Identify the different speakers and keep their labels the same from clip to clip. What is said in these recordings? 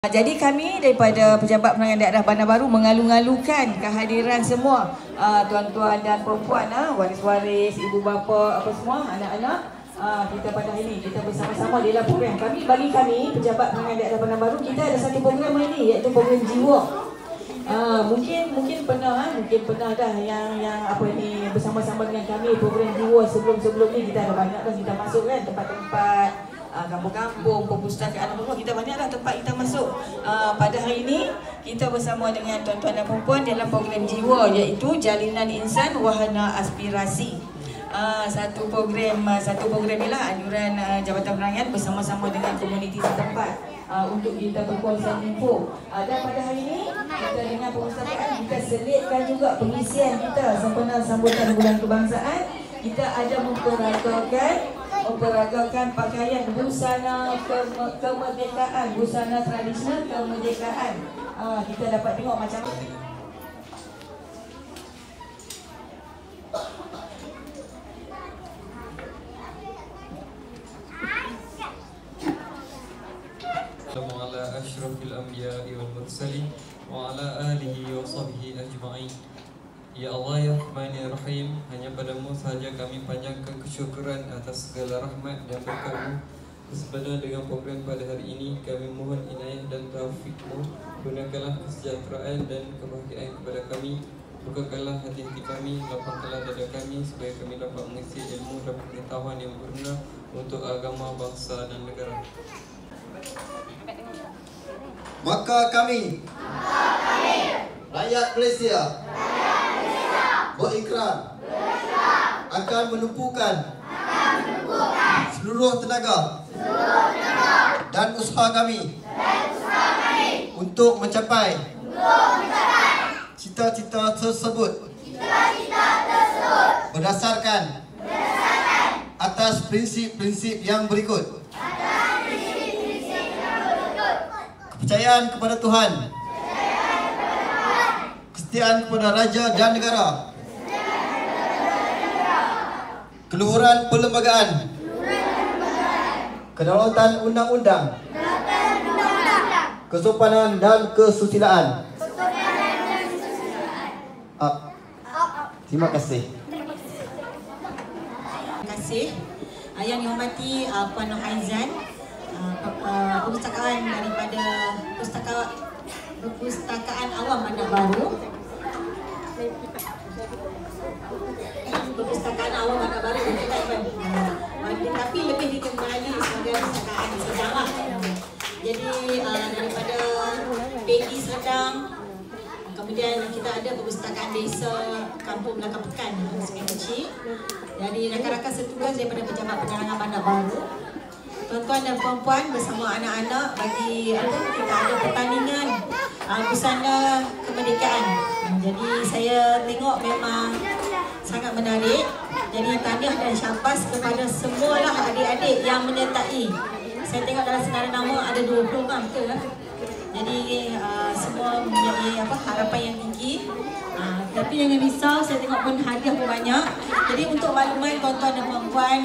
Speaker 1: Jadi kami daripada Pejabat Penerangan Daerah Bandar Baru mengalu-alukan kehadiran semua tuan-tuan dan perempuan, waris-waris, ibu bapa, apa semua, anak-anak. Kita pada hari ini kita bersama-sama dalam program kami. Bagi kami Pejabat Penerangan Daerah Bandar Baru, kita ada satu program hari ini, iaitu program Jiwa. Mungkin pernah dah yang apa ni bersama-sama dengan kami program Jiwa sebelum ni. Kita ada banyak dah kita masuk kan tempat-tempat kampung-kampung, perpustakaan apa, kita banyaklah tempat kita masuk. Pada hari ini kita bersama dengan tuan-tuan dan perempuan dalam program Jiwa, iaitu Jalinan Insan Wahana Aspirasi. Satu program ialah anjuran Jabatan Penerangan bersama-sama dengan komuniti setempat untuk kita berkongsi info. Dan pada hari ini kita dengan perpustakaan kita selitkan juga pengisian kita sempena sambutan Bulan Kebangsaan. Kita ada memperagakan pakaian busana kemerdekaan, busana tradisional kemerdekaan. Kita dapat tengok macam ni.
Speaker 2: Assalamualaikum ala asyrafil anbiya'i wal mursalin wa ala alihi wa sahbihi ajma'in. Ya Allah ya Rahman ya Rahim, hanya padamu sahaja kami panjangkan kesyukuran atas segala rahmat dan berkat-Mu. Bersempena dengan program pada hari ini, kami mohon inayah dan taufik-Mu. Gunakanlah kesejahteraan dan kebahagiaan kepada kami. Bukakanlah hati-hati kami, lapangkanlah dada kami supaya kami dapat mengisi ilmu dan pengetahuan yang berguna untuk agama, bangsa dan negara.
Speaker 3: Maka kami rakyat Malaysia berikrar akan menumpukan seluruh tenaga dan usaha kami untuk mencapai cita-cita tersebut berdasarkan atas prinsip-prinsip yang berikut: kepercayaan kepada Tuhan, kesetiaan kepada Raja dan Negara, keluhuran perlembagaan, kedaulatan undang-undang, kesopanan dan kesusilaan. Terima kasih.
Speaker 1: Terima kasih. Yang dihormati Puan Noh Aizan, perpustakaan daripada Perpustakaan Awam Bandar Baru. Perpustakaan Awam Bandar Baru tapi lebih dikenali sebagai perpustakaan sejarah. Jadi daripada PI Serdang, kemudian kita ada perpustakaan desa Kampung Belakang Pekan Sungai Kecil. Jadi rakan-rakan setugas daripada Pejabat Penerangan Bandar Baru, tuan-tuan dan perempuan bersama anak-anak, bagi kita ada pertandingan busana kemerdekaan. Jadi saya tengok memang sangat menarik. Jadi tahniah dan syabas kepada semualah adik-adik yang menyertai. Saya tengok dalam senarai nama ada 20 orang, betul lah. Jadi semua mempunyai harapan yang tinggi. Tapi jangan risau, saya tengok pun hadiah pun banyak. Jadi untuk makluman tuan-tuan dan perempuan,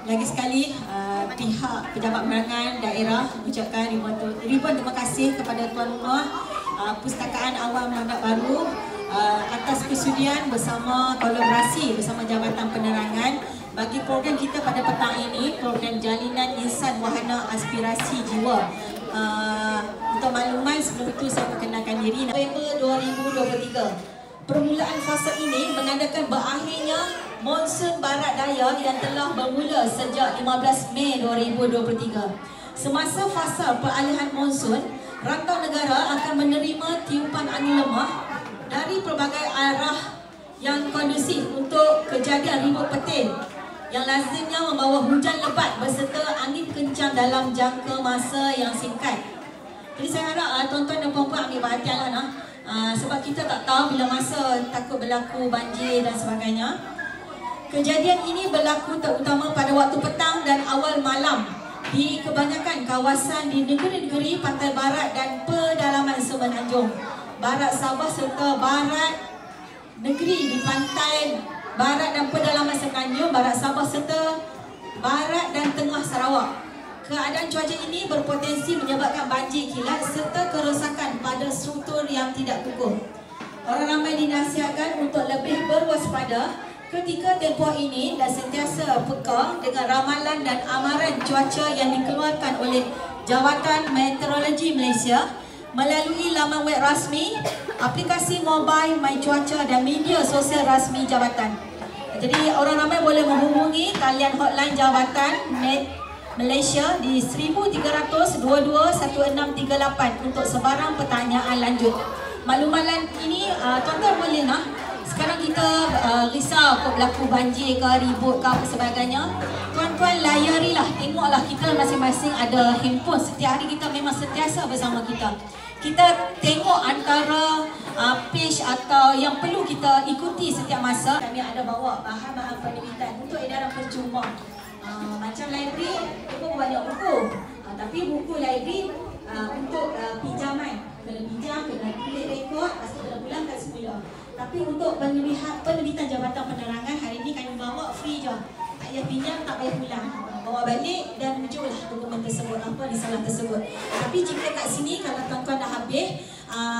Speaker 1: lagi sekali pihak Pejabat Penerangan Daerah mengucapkan ribuan terima kasih kepada Tuan Rumah Pustakaan Awam Bandar Baru atas kesudian bersama kolaborasi bersama Jabatan Penerangan bagi program kita pada petang ini, program Jalinan Insan Wahana Aspirasi Jiwa. Untuk makluman, sebelum itu saya perkenalkan diri. November 2023, permulaan fasa ini menandakan berakhirnya monsun barat daya yang telah bermula sejak 15 Mei 2023. Semasa fasa peralihan monsun, rantau negara akan menerima tiupan angin lemah dari pelbagai arah yang kondusif untuk kejadian ribut petir yang lazimnya membawa hujan lebat berserta angin kencang dalam jangka masa yang singkat. Jadi saya harap tuan-tuan dan puan-puan ambil perhatianlah sebab kita tak tahu bila masa takut berlaku banjir dan sebagainya. Kejadian ini berlaku terutama pada waktu petang dan awal malam di kebanyakan kawasan di negeri-negeri pantai barat dan pedalaman Semenanjung, barat Sabah serta barat negeri di pantai barat dan pedalaman Semenanjung, barat Sabah serta barat dan tengah Sarawak. Keadaan cuaca ini berpotensi menyebabkan banjir kilat serta kerosakan pada struktur yang tidak kukuh. Orang ramai dinasihatkan untuk lebih berwaspada ketika tempoh ini dan sentiasa peka dengan ramalan dan amaran cuaca yang dikeluarkan oleh Jabatan Meteorologi Malaysia melalui laman web rasmi, aplikasi mobile My Cuaca dan media sosial rasmi Jabatan. Jadi orang ramai boleh menghubungi talian hotline Jabatan Malaysia di 1300 22 1638 untuk sebarang pertanyaan lanjut. Makluman ini tuan-tuan boleh nak. Sekarang kita risau kok berlaku banjir ke, ribut ke apa sebagainya. Tuan-tuan layarilah, tengoklah kita masing-masing ada handphone. Setiap hari kita memang sentiasa bersama kita. Kita tengok antara page atau yang perlu kita ikuti setiap masa. Kami ada bawa bahan-bahan penerbitan untuk edaran percuma. Macam library, kita pun banyak buku. Tapi buku library untuk pinjaman. Kena pinjam, kena tulis rekod, lepas tu kena pulangkan semula. Tapi untuk penerbitan Jabatan Penerangan, hari ini kami bawa free je. Tak payah pinjam, tak payah pulang. Bawa balik dan rujuklah dokumen tersebut, apa risalah tersebut. Tapi jika kat sini, kalau tuan-tuan dah habis,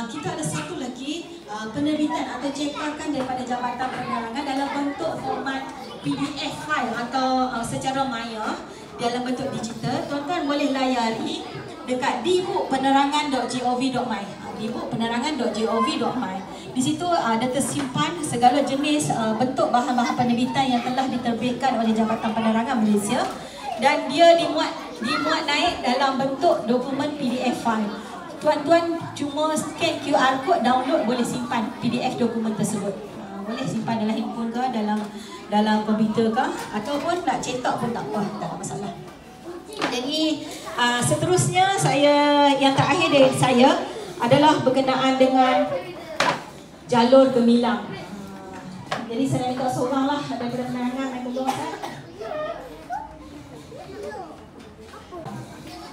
Speaker 1: kita ada satu lagi penerbitan atau cetakan daripada Jabatan Penerangan dalam bentuk format PDF file atau secara maya dalam bentuk digital. Tuan-tuan boleh layari dekat dibukpenerangan.gov.my, dibukpenerangan.gov.my. Di situ ada tersimpan segala jenis bentuk bahan-bahan penerbitan yang telah diterbitkan oleh Jabatan Penerangan Malaysia dan dia dimuat naik dalam bentuk dokumen PDF file. Tuan-tuan cuma scan QR code, download, boleh simpan PDF dokumen tersebut. Boleh simpan dalam handphone ke, dalam komputer ke, ataupun nak cetak pun tak apa, tak ada masalah. Jadi seterusnya yang terakhir dari saya adalah berkenaan dengan jalur gemilang. Jadi saya minta seoranglah daripada penerangan yang tolong saya.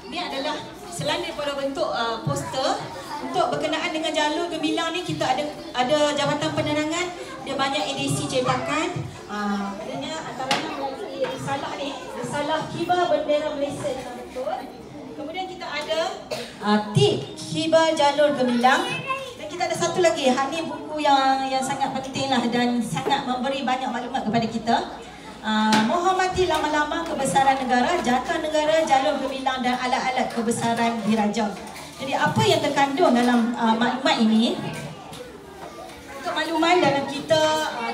Speaker 1: Ini adalah selain daripada bentuk poster untuk berkenaan dengan jalur gemilang ni, kita ada Jabatan Penerangan, dia banyak edisi cetakan. Adanya antaranya melalui risalah ni, risalah Kibar Bendera Malaysia dalam betul. Kemudian kita ada tip Kibar Jalur Gemilang. Dan kita ada satu lagi, ni buku yang sangat penting lah dan sangat memberi banyak maklumat kepada kita. Menghormati lama-lama kebesaran negara, jata negara, jalur gemilang dan alat-alat kebesaran diraja. Jadi apa yang terkandung dalam maklumat ini? Untuk makluman dalam kita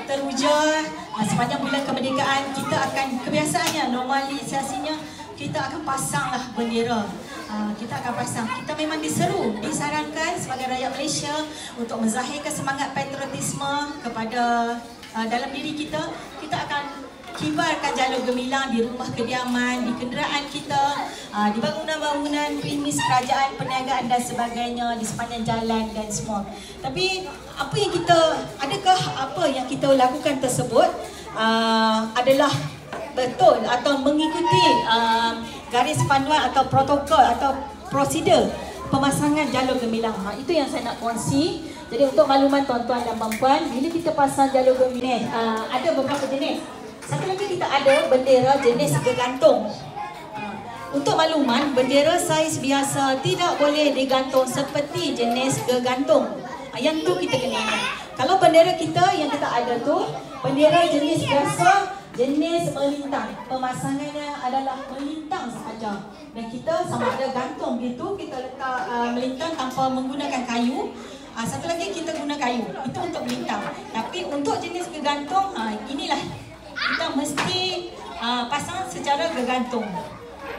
Speaker 1: teruja sepanjang bulan kemerdekaan, kita akan kebiasaannya, normalisasinya, kita akan pasanglah bendera. Kita akan pasang. Kita memang disarankan sebagai rakyat Malaysia untuk menzahirkan semangat patriotisme kepada dalam diri kita. Kita akan kibarkan jalur gemilang di rumah kediaman, di kenderaan kita, di bangunan-bangunan premis kerajaan, perniagaan dan sebagainya, di sepanjang jalan dan semua. Tapi adakah apa yang kita lakukan tersebut adalah betul atau mengikuti garis panduan atau protokol atau prosedur pemasangan jalur gemilang? Itu yang saya nak kongsi. Jadi untuk makluman tuan-tuan dan puan-puan, bila kita pasang jalur gemilang, ada beberapa jenis. Satu lagi kita ada bendera jenis gegantung. Untuk makluman, bendera saiz biasa tidak boleh digantung seperti jenis gegantung. Yang tu kita kena ingat. Kalau bendera kita yang kita ada tu, bendera jenis biasa, jenis melintang. Pemasangannya adalah melintang sahaja. Dan kita sama ada gantung gitu, kita letak melintang tanpa menggunakan kayu. Satu lagi kita guna kayu, itu untuk melintang. Tapi untuk jenis gegantung, inilah kita mesti pasang secara gegantung.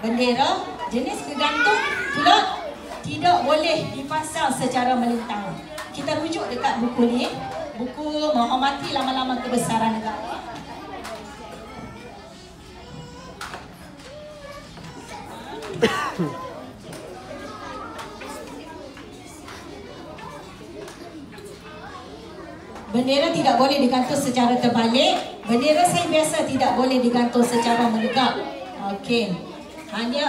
Speaker 1: Bendera jenis gegantung pula tidak boleh dipasang secara melintang. Kita rujuk dekat buku ni, buku Menghormati Lama-Lama Kebesaran Negara. Bendera tidak boleh digantung secara terbalik. Bendera saiz biasa tidak boleh digantung secara menegak. Okey. Hanya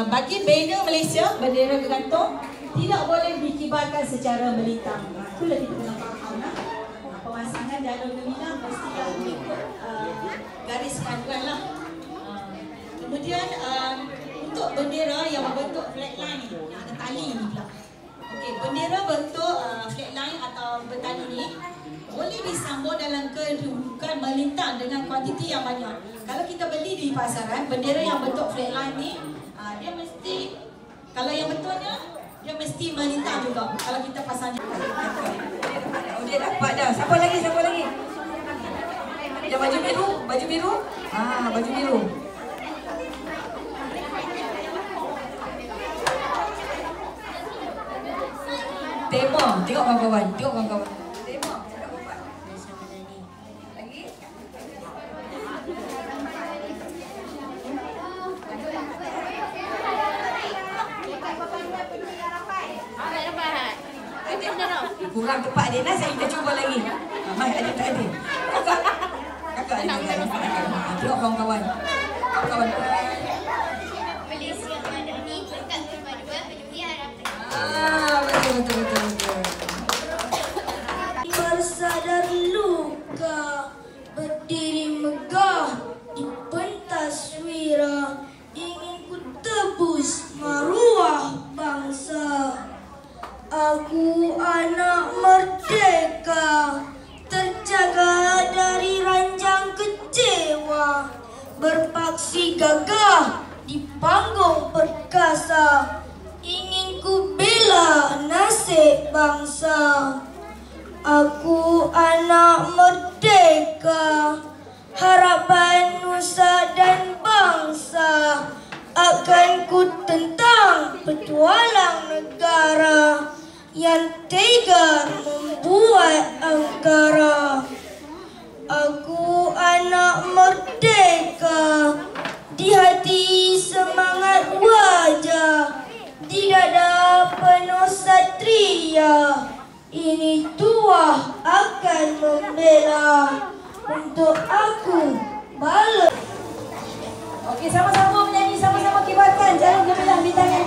Speaker 1: bagi banner Malaysia, bendera bergantung tidak boleh dikibarkan secara melintang. Itulah kita kena faham lah. Pemasangan jalur gemilang mestilah mengikut garis panduan lah. Kemudian untuk bendera yang berbentuk flatline ni, yang ada tali ni pula. Okey, bendera bentuk flatline atau bertali ni boleh disambung dalam kedudukan melintang dengan kuantiti yang banyak. Kalau kita beli di pasaran, bendera yang bentuk flatline ni, dia mesti, kalau yang betulnya, dia mesti melintang juga. Kalau kita pasang je.
Speaker 4: Oh, dia dapat dah. Siapa lagi? Yang baju biru? Baju biru? Baju biru. Tema. Tengok kawan-kawan. Tema. Lagi? Kurang tepat dia lah, saya dah cuba lagi. Mai ada tak ada. Kakak ada. Tengok kawan-kawan.
Speaker 5: Malaysia pada ni lekat kepada peduli harapan.
Speaker 4: Betul.
Speaker 5: Bersadar luka, berdiri megah di pentas wira, ingin ku tebus maruah bangsa. Aku anak merdeka, terjaga dari ranjang kecewa, berpaksi gagah di panggung perkasa, ingin ku bela nasib bangsa. Aku anak merdeka, harapan nusa dan bangsa, akan ku tentang petualang negara yang tega membuat angkara. Aku anak merdeka, di hati semangat wajah, di dada penuh satria, ini tuah akan membela, untuk aku balas.
Speaker 4: Okey, sama-sama menyanyi, sama-sama kibarkan jarum gemilang di tangan.